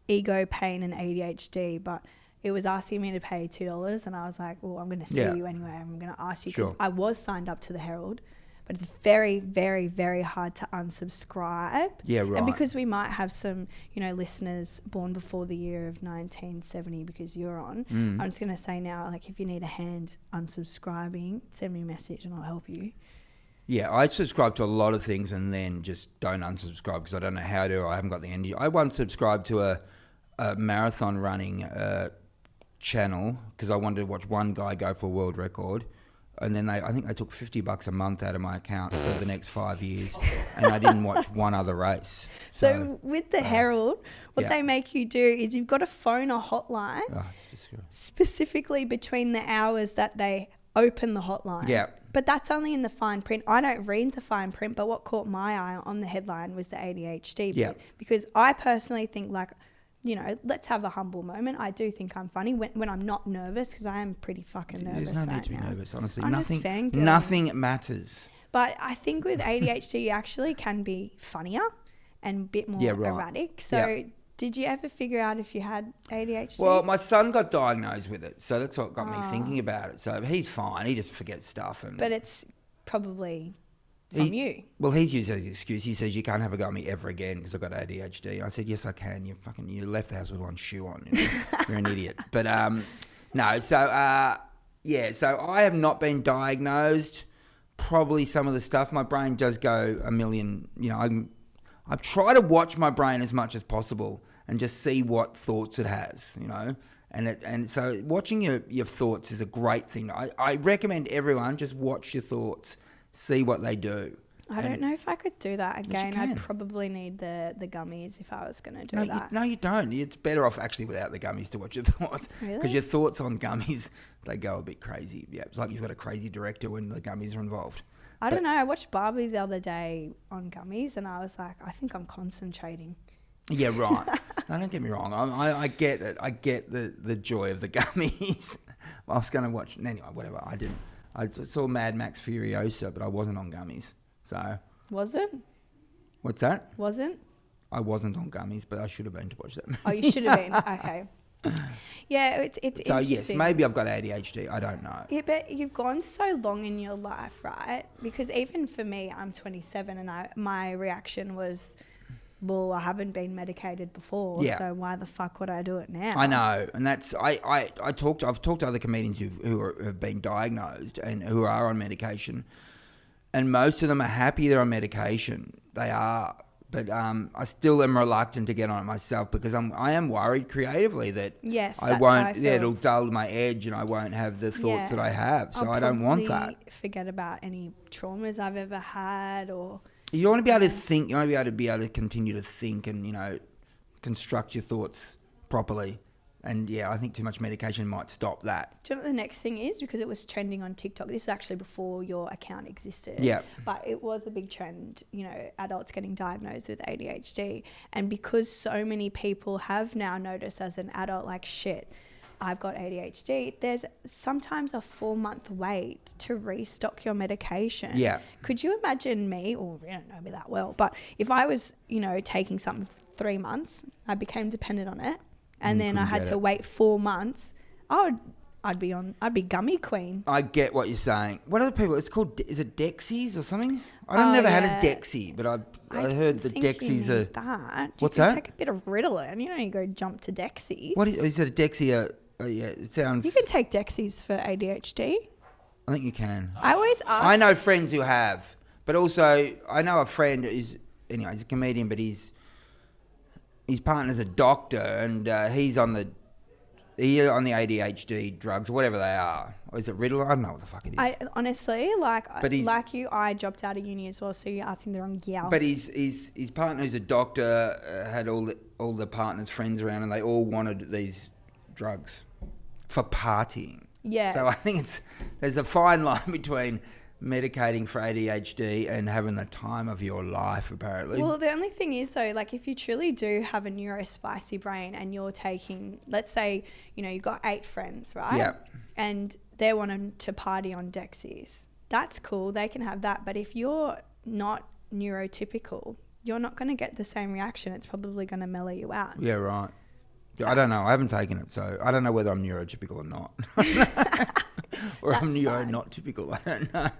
ego, pain and ADHD, but it was asking me to pay $2 and I was like, well, I'm going to see Yeah. you anyway. I'm going to ask you because Sure. I was signed up to the Herald, but it's very, very, very hard to unsubscribe. Yeah, right. And because we might have some, listeners born before the year of 1970 because you're on, I'm just going to say now, if you need a hand unsubscribing, send me a message and I'll help you. Yeah, I subscribe to a lot of things and then just don't unsubscribe because I don't know how to. I haven't got the energy. I once subscribed to a marathon running channel because I wanted to watch one guy go for a world record, and then I think they took $50 a month out of my account for the next 5 years, and I didn't watch one other race. So with the Herald, what yeah. they make you do is you've got to phone a hotline It's disgusting. specifically between the hours that they open the hotline. Yeah. But that's only in the fine print. I don't read the fine print, but what caught my eye on the headline was the ADHD bit. Yeah. Because I personally think let's have a humble moment. I do think I'm funny when I'm not nervous because I am pretty fucking nervous There's no right need to be now. nervous, honestly. I'm just fangirling. Nothing matters. But I think with ADHD, you actually can be funnier and a bit more Yeah, right. erratic. So Yeah. Did you ever figure out if you had ADHD? Well, my son got diagnosed with it, so that's what got me thinking about it. So he's fine. He just forgets stuff. But it's probably from you. Well, he's used it as an excuse. He says, you can't have a go at me ever again because I've got ADHD. And I said, yes, I can. You left the house with one shoe on. You're an idiot. But no, so, so I have not been diagnosed. Probably some of the stuff, my brain does go a million, I try to watch my brain as much as possible and just see what thoughts it has, and so watching your thoughts is a great thing. I recommend everyone just watch your thoughts, see what they do. I don't know if I could do that again. can. I'd probably need the gummies if I was going to do that. No, you don't. It's better off actually without the gummies to watch your thoughts. Really? Because your thoughts on gummies, they go a bit crazy. Yeah, it's like you've got a crazy director when the gummies are involved. I don't know. I watched Barbie the other day on gummies and I was like, I think I'm concentrating. Yeah, right. No, don't get me wrong. I get it. I get the joy of the gummies. I was going to watch... Anyway, whatever. I didn't. I saw Mad Max Furiosa, but I wasn't on gummies. So... Was it? What's that? Wasn't? I wasn't on gummies, but I should have been to watch that. Oh, you should have been. Okay. Yeah, it's so interesting. yes, maybe I've got ADHD. I don't know. Yeah, but you've gone so long in your life, right? Because even for me, I'm 27 and my reaction was, well, I haven't been medicated before, so why the fuck would I do it now? I know, and that's I've talked to other comedians who have been diagnosed and who are on medication, and most of them are happy they're on medication. They are. But I still am reluctant to get on it myself because I am worried creatively that I won't. It'll dull my edge and I won't have the thoughts that I have. So I don't want that. Forget about any traumas I've ever had, or you want to be able to think. You want to be able to continue to think and construct your thoughts properly. And yeah, I think too much medication might stop that. Do you know what the next thing is? Because it was trending on TikTok. This was actually before your account existed. Yeah. But it was a big trend, adults getting diagnosed with ADHD. And because so many people have now noticed as an adult, like, shit, I've got ADHD, there's sometimes a 4-month wait to restock your medication. Yeah. Could you imagine me, or you don't know me that well, but if I was, taking something for 3 months, I became dependent on it, and then I had to wait 4 months, I'd be gummy queen. I get what you're saying. What are the people? It's called, is it Dexies or something? I've never had a Dexie, but I heard the Dexies are... That. What's you that? You take a bit of Ritalin, you go jump to Dexies. What is it? A Dexie? Yeah, it sounds... You can take Dexies for ADHD. I think you can. I always ask... I know friends who have, but also I know a friend he's a comedian, but his partner's a doctor, and he's on the ADHD drugs, whatever they are. Or is it Ritalin? I don't know what the fuck it is. Honestly, like you, I dropped out of uni as well, so you're asking the wrong gal. But his partner, who's a doctor, had all the partner's friends around, and they all wanted these drugs for partying. Yeah. So I think there's a fine line between medicating for ADHD and having the time of your life, apparently. Well, the only thing is, though, like, if you truly do have a neurospicy brain and you're taking, let's say, you've got 8 friends, right? Yeah. And they're wanting to party on Dexies. That's cool. They can have that. But if you're not neurotypical, you're not going to get the same reaction. It's probably going to mellow you out. Yeah, right. I don't know. I haven't taken it, so I don't know whether I'm neurotypical or not. Or I'm not typical. I don't know.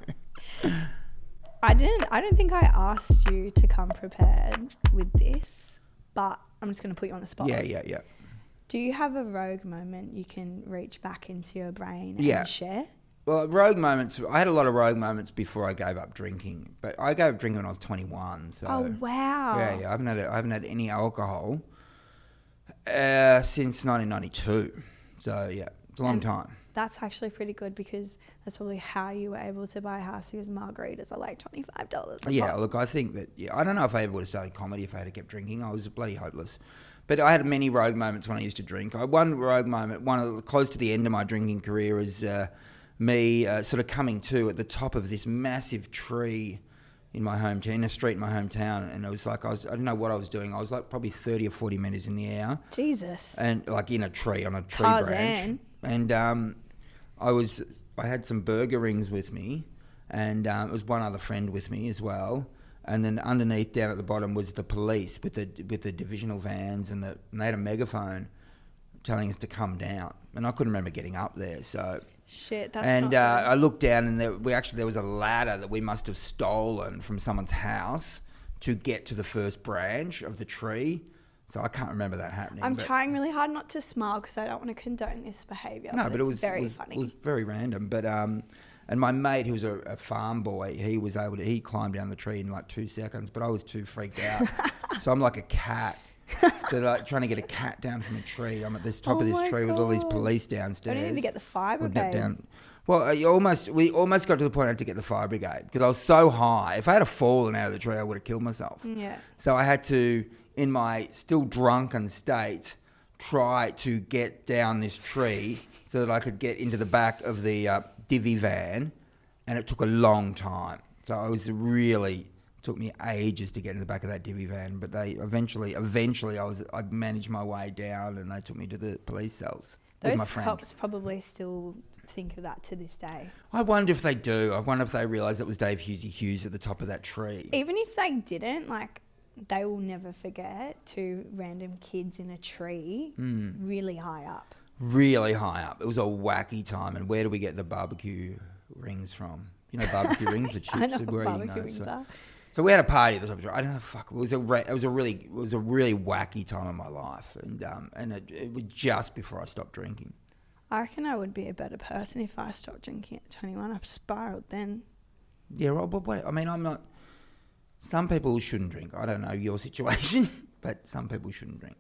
I don't think I asked you to come prepared with this, but I'm just going to put you on the spot. Yeah. Do you have a rogue moment you can reach back into your brain and share? Well, rogue moments. I had a lot of rogue moments before I gave up drinking, but I gave up drinking when I was 21. So oh wow! Yeah. I haven't had any alcohol since 1992. So yeah, it's a long time. That's actually pretty good because that's probably how you were able to buy a house, because margaritas are like $25. Yeah, look, I think that, I don't know if I ever would have started comedy if I had kept drinking. I was bloody hopeless. But I had many rogue moments when I used to drink. One rogue moment, close to the end of my drinking career, is me sort of coming to at the top of this massive tree in my hometown, in a street in my hometown, and it was like I didn't know what I was doing. I was like probably 30 or 40 metres in the air. Jesus. And like in a tree, on a tree Tarzan. branch. And I had some burger rings with me, and it was one other friend with me as well. And then underneath, down at the bottom, was the police with the divisional vans, and they had a megaphone telling us to come down. And I couldn't remember getting up there, so... Shit, that's and not good. I looked down, and there was a ladder that we must have stolen from someone's house to get to the first branch of the tree. So I can't remember that happening. I'm trying really hard not to smile because I don't want to condone this behaviour. No, but it was very funny. It was very random. But and my mate, who was a farm boy, he climbed down the tree in like 2 seconds, but I was too freaked out. So I'm like a cat. So like trying to get a cat down from a tree. I'm at this top of this tree with all these police downstairs. I need to get the fire brigade. Well, we almost got to the point I had to get the fire brigade because I was so high. If I had fallen out of the tree, I would have killed myself. Yeah. So I had to, in my still drunken state, try to get down this tree so that I could get into the back of the divvy van, and it took a long time. So took me ages to get in the back of that divvy van, but they eventually I managed my way down, and they took me to the police cells with my Those friend. cops probably still think of that to this day. I wonder if they do. I wonder if they realise it was Dave Hughesy Hughes at the top of that tree. Even if they didn't, like, they will never forget two random kids in a tree really high up. Really high up. It was a wacky time. And where do we get the barbecue rings from? You know, barbecue rings, the chips. I know what where barbecue rings are. So we had a party at the top of the tree. I don't know. Fuck. It was a really wacky time in my life, and it was just before I stopped drinking. I reckon I would be a better person if I stopped drinking at 21. I've spiraled then. Yeah, right. But wait, I mean, I'm not. Some people shouldn't drink. I don't know your situation, but some people shouldn't drink.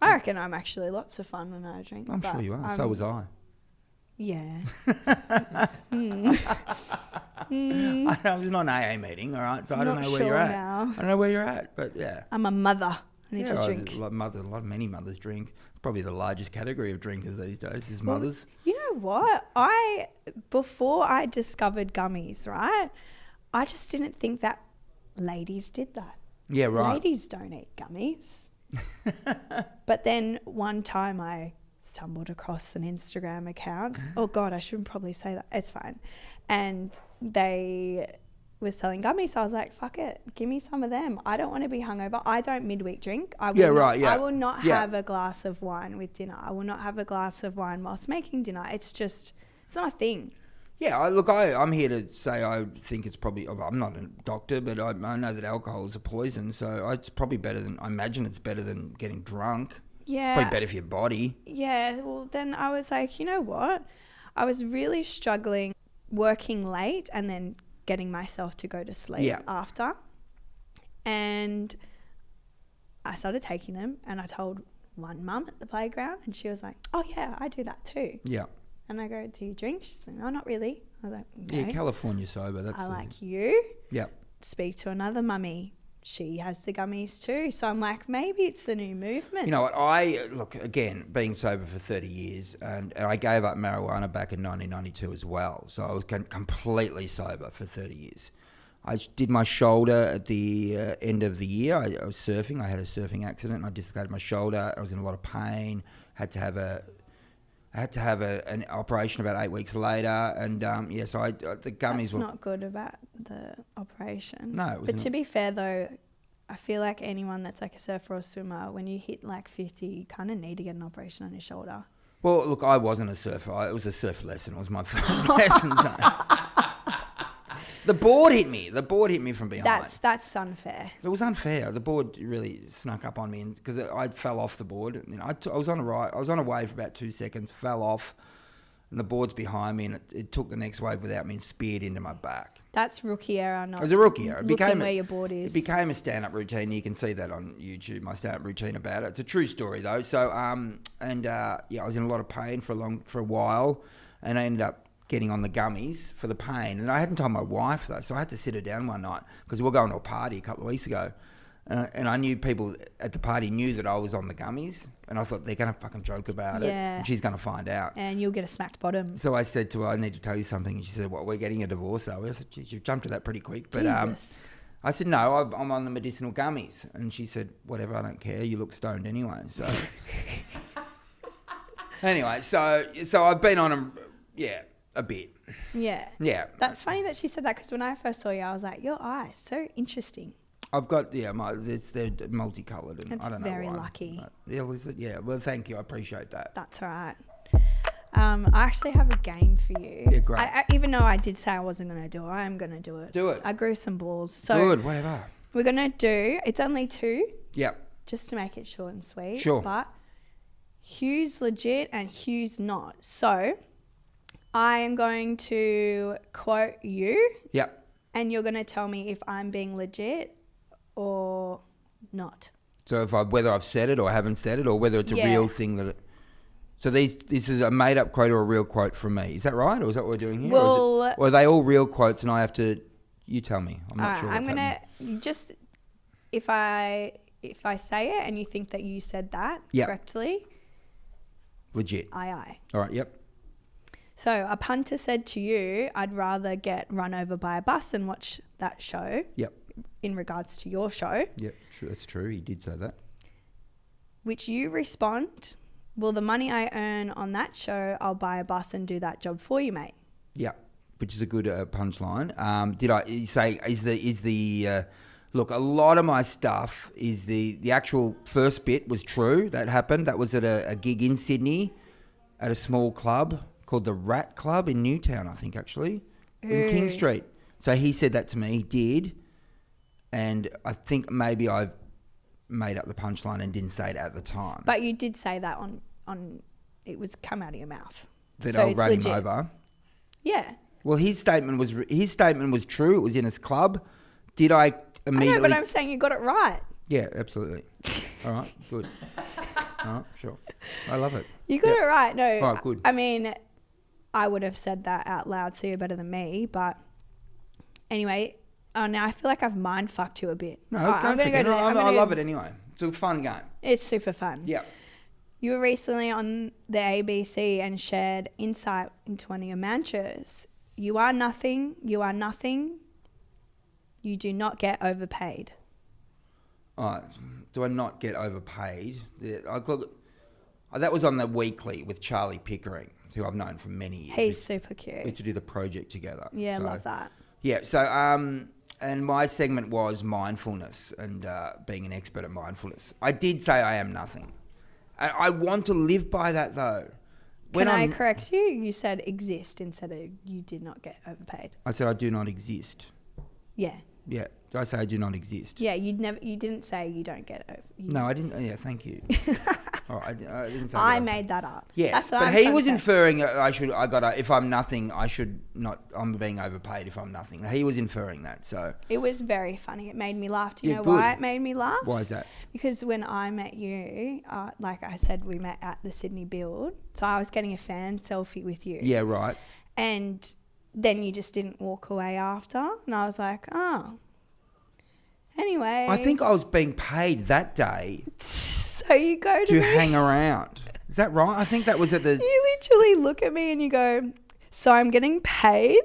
I reckon I'm actually lots of fun when I drink. I'm sure you are. So was I. Yeah. I know it's not an AA meeting, all right. So I don't know where you're at. Now. I don't know where you're at, but yeah. I'm a mother. I need to drink. Many mothers drink. It's probably the largest category of drinkers these days is mothers. You know what? Before I discovered gummies, right? I just didn't think that ladies did that. Yeah, right. Ladies don't eat gummies. But then one time I stumbled across an Instagram account. Oh God, I shouldn't probably say that. It's fine. And they were selling gummies. So I was like, fuck it. Give me some of them. I don't want to be hungover. I don't midweek drink. I will not have a glass of wine with dinner. I will not have a glass of wine whilst making dinner. It's not a thing. Yeah, I'm here to say I think it's probably, I'm not a doctor, but I know that alcohol is a poison. So it's probably I imagine it's better than getting drunk. Yeah. Probably better for your body. Yeah, well, then I was like, you know what? I was really struggling working late and then getting myself to go to sleep after. And I started taking them, and I told one mum at the playground, and she was like, oh, yeah, I do that too. Yeah. And I go, do you drink? She's like, no, not really. I was like, okay. Yeah, California sober. That's like you. Yeah. Speak to another mummy. She has the gummies too. So I'm like, maybe it's the new movement. You know what? Look, again, being sober for 30 years, and I gave up marijuana back in 1992 as well. So I was completely sober for 30 years. I did my shoulder at the end of the year. I was surfing. I had a surfing accident. And I dislocated my shoulder. I was in a lot of pain. I had to have an operation about 8 weeks later, and so the gummies That's not good about the operation. No, it was but to be fair though, I feel like anyone that's like a surfer or swimmer, when you hit like 50, you kind of need to get an operation on your shoulder. Well, look, I wasn't a surfer. It was a surf lesson. It was my first lesson. So. The board hit me. From behind. That's unfair. It was unfair. The board really snuck up on me because I fell off the board. You know, I was on a wave for about 2 seconds, fell off, and the board's behind me, and it took the next wave without me and speared into my back. That's rookie error. Not it was a rookie error. Where your board is. It became a stand-up routine. You can see that on YouTube. My stand-up routine about it. It's a true story though. So I was in a lot of pain for a while, and I ended up getting on the gummies for the pain. And I hadn't told my wife though, so I had to sit her down one night because we were going to a party a couple of weeks ago, and I knew people at the party knew that I was on the gummies, and I thought they're going to fucking joke about it, and she's going to find out. And you'll get a smacked bottom. So I said to her, I need to tell you something. And she said, what, we're getting a divorce, are we? I said, geez, you've jumped to that pretty quick. But I said, no, I'm on the medicinal gummies. And she said, whatever, I don't care. You look stoned anyway. So anyway, so I've been on them, a bit. Yeah. Yeah. That's funny that she said that because when I first saw you, I was like, your eyes, so interesting. I've got they're multicoloured, and That's I don't know very why. lucky. Yeah, yeah. Well, thank you. I appreciate that. That's all right. I actually have a game for you. Yeah, great. Even though I did say I wasn't going to do it, I am going to do it. Do it. I grew some balls. So Good, whatever. we're going to do, it's only 2, Yep. just to make it short and sweet. Sure. But Hugh's legit and Hugh's not. So I am going to quote you, Yep. and you're going to tell me if I'm being legit or not. So whether I've said it or haven't said it, or whether it's a Yeah. real thing that. So this is a made up quote or a real quote from me. Is that right, or is that what we're doing here? Well, or are they all real quotes, and I have to? You tell me. I'm not Alright, sure. I'm What's gonna happening. just if I say it and you think that you said that Yep. correctly, Legit. aye. All right. Yep. So a punter said to you, "I'd rather get run over by a bus than watch that show." Yep. In regards to your show, Yep. That's true. He did say that. which you respond, "Well, the money I earn on that show, I'll buy a bus and do that job for you, mate." Yeah, which is a good punchline. Did I say is the look? A lot of my stuff is the actual first bit was true. That happened. That was at a gig in Sydney, at a small club called the Rat Club in Newtown, I think actually, it was in King Street. So he said that to me. He did, and I think maybe I made up the punchline and didn't say it at the time. But you did say that on it was come out of your mouth. That So I'll it's run him legit. over. Yeah. Well, his statement was true. It was in his club. Did I I immediately? know, but I'm saying you got it right. Yeah, absolutely. All right, good. All right, sure. I love it. You got Yeah. it right. No, All right, good. I mean, I would have said that out loud, so you're better than me. But anyway, now I feel like I've mind fucked you a bit. No, All right, go for it. No, I gonna love it anyway. It's a fun game. It's super fun. Yeah. You were recently on the ABC and shared insight into one of your mantras. You are nothing. You are nothing. You do not get overpaid. Do I not get overpaid? Yeah, that was on the Weekly with Charlie Pickering, who I've known for many years. He's super cute. We used to do the project together. Yeah, So, love that. Yeah, so and my segment was mindfulness and being an expert at mindfulness. I did say I am nothing. I want to live by that though. Can I correct you? You said exist instead of you did not get overpaid. I said I do not exist. Yeah. Yeah. Did I say I do not exist? Yeah, you didn't say you don't get over. No, I didn't. Yeah, thank you. All right, I didn't say I that. made that up. Yes, That's what but I'm he trying was to say. inferring if I'm nothing, I should not. I'm being overpaid if I'm nothing. He was inferring that. So It was very funny. It made me laugh. Do you Yeah, know good. why it made me laugh? why is that? Because when I met you, like I said, we met at the Sydney Build. So I was getting a fan selfie with you. Yeah, right. And then you just didn't walk away after. And I was like, oh. Anyway. I think I was being paid that day So you go to to me. hang around. Is that right? I think that was at the You literally look at me and you go, so I'm getting paid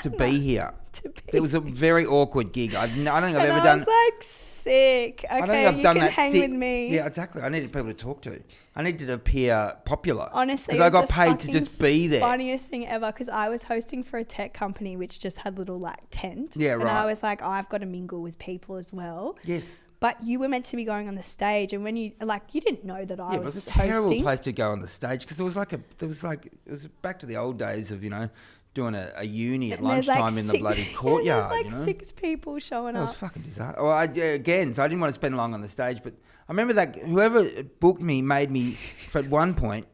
to be here. to be. It was a very awkward gig. I don't think I've and ever I done. was like, sick. Okay, I don't think I've you done can that. hang with me. Yeah, exactly. I needed people to talk to. I needed to appear popular. Honestly, because I it was got the paid to fucking just be there. Funniest thing ever, because I was hosting for a tech company which just had little like tent. Yeah, and right. I was like, oh, I've got to mingle with people as well. Yes. But you were meant to be going on the stage, and when you you didn't know that I Yeah, was it was a terrible hosting. place to go on the stage because it was back to the old days of doing a uni at And there's, like, lunchtime in the six- bloody courtyard. There's like 6 people showing It up. was fucking disaster. Well, again, so I didn't want to spend long on the stage, but I remember that whoever booked me made me at one point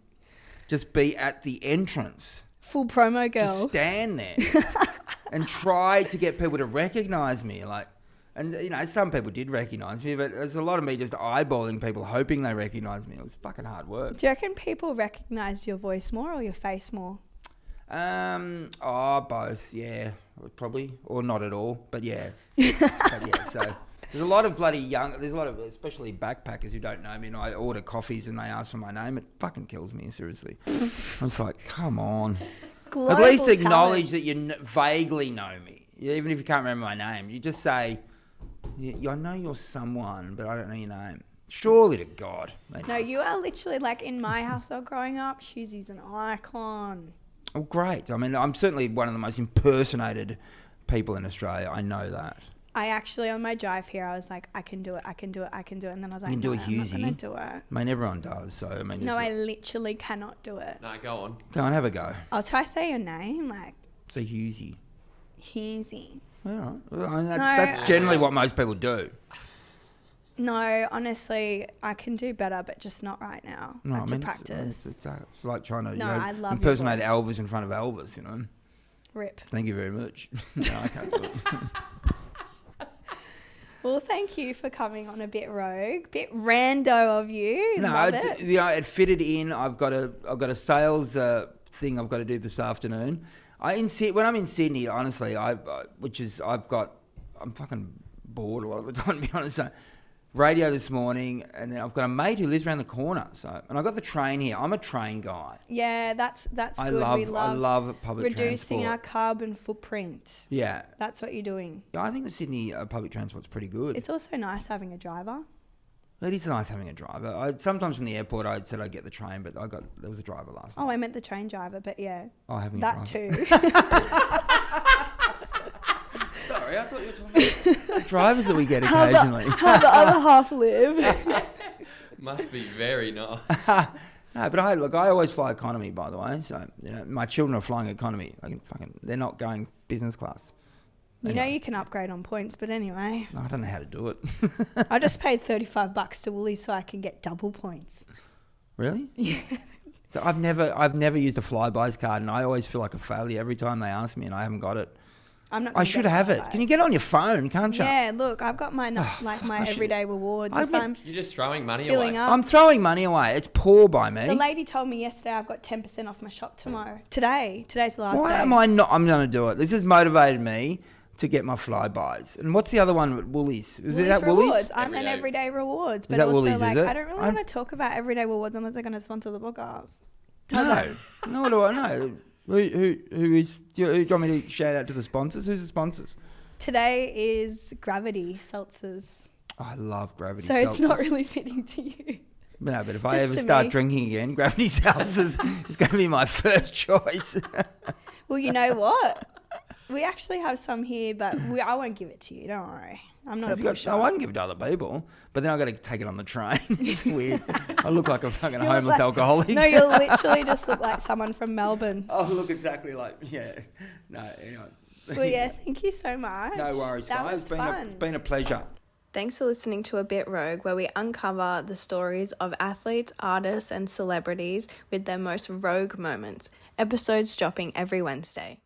just be at the entrance, Full promo girl. just stand there and try to get people to recognise me, And some people did recognise me, but there's a lot of me just eyeballing people, hoping they recognise me. It was fucking hard work. Do you reckon people recognise your voice more or your face more? Both, yeah, probably, or not at all, but yeah. So there's a lot of there's a lot of, especially backpackers who don't know me, and I order coffees and they ask for my name. It fucking kills me, seriously. I'm just like, come on. Global At least talent. acknowledge that you vaguely know me. Even if you can't remember my name, you just say, I know you're someone, but I don't know your name. Surely to God. No, you are literally like in my household growing up, Hughesy's an icon. Oh, great. I mean, I'm certainly one of the most impersonated people in Australia. I know that. I actually, on my drive here, I was like, I can do it. And then I was like, You can do no, a I'm not Hughesy. going to do it. I mean, everyone does. So I mean, No, I literally cannot do it. No, go on. go on, have a go. I'll try to say your name, like, It's a Hughesy. Hughesy. All right. Well, I mean, No. that's generally what most people do. No, honestly, I can do better, but just not right now. I have to it's- practice. It's like trying to No, I love your impersonate voice. Elvis in front of Elvis, you know. Rip. Thank you very much. No, I can't do it. Well, thank you for coming on a bit rogue, bit rando of you. No, Love it's, it. you know, it fitted in. I've got a sales thing I've got to do this afternoon. When I'm in Sydney, honestly, I'm fucking bored a lot of the time, to be honest. So, radio this morning, and then I've got a mate who lives around the corner. And I got the train here. I'm a train guy. Yeah, that's I good. love We love public reducing transport. our carbon footprint. Yeah. That's what you're doing. Yeah, I think the Sydney public transport's pretty good. It's also nice having a driver. It is nice having a driver. Sometimes from the airport, I said I'd get the train, but there was a driver last night. Oh, I meant the train driver, but yeah, Oh, having a that driver. too. Sorry, I thought you were talking about the drivers that we get occasionally. How the other half live. Must be very nice. No, but I always fly economy, by the way. So, you know, my children are flying economy. They're not going business class. You know you can upgrade on points, but anyway, I don't know how to do it. I just paid $35 to Woolies so I can get double points. Really? Yeah. So I've never used a Flybuys card, and I always feel like a failure every time they ask me, and I haven't got it. I'm not. I gonna should get have it. Flybuys. Can you get it on your phone? Can't you? Yeah, look, I've got my my I should- everyday rewards. I If mean- I'm You're just throwing money filling away. up. I'm throwing money away. It's poor by me. The lady told me yesterday I've got 10% off my shop tomorrow. Today's the last Why day. am I not? I'm going to do it. This has motivated me to get my Flybuys. And what's the other one at Woolies? Is it Woolies at Woolies? rewards. I'm an Everyday. everyday rewards, but that also Woolies, is like it? I don't really want to talk about everyday rewards unless they're going to sponsor the podcast. No. Nor do I know. Who is? Do you want me to shout out to the sponsors? Who's the sponsors? Today is Gravity Seltzers, Oh, I love Gravity so Seltzers. it's not really fitting to you. No, but if I Just ever to start me. drinking again, Gravity Seltzers is going to be my first choice. Well, you know what? We actually have some here, but I won't give it to you. Don't worry. I'm not a pusher. I can give it to other people, but then I've got to take it on the train. It's weird. I look like a fucking You look homeless like- alcoholic. No, you literally just look like someone from Melbourne. I look exactly like, yeah. No, anyway. Well, yeah, thank you so much. No worries, That guys. was fun. Been a pleasure. Thanks for listening to A Bit Rogue, where we uncover the stories of athletes, artists, and celebrities with their most rogue moments. Episodes dropping every Wednesday.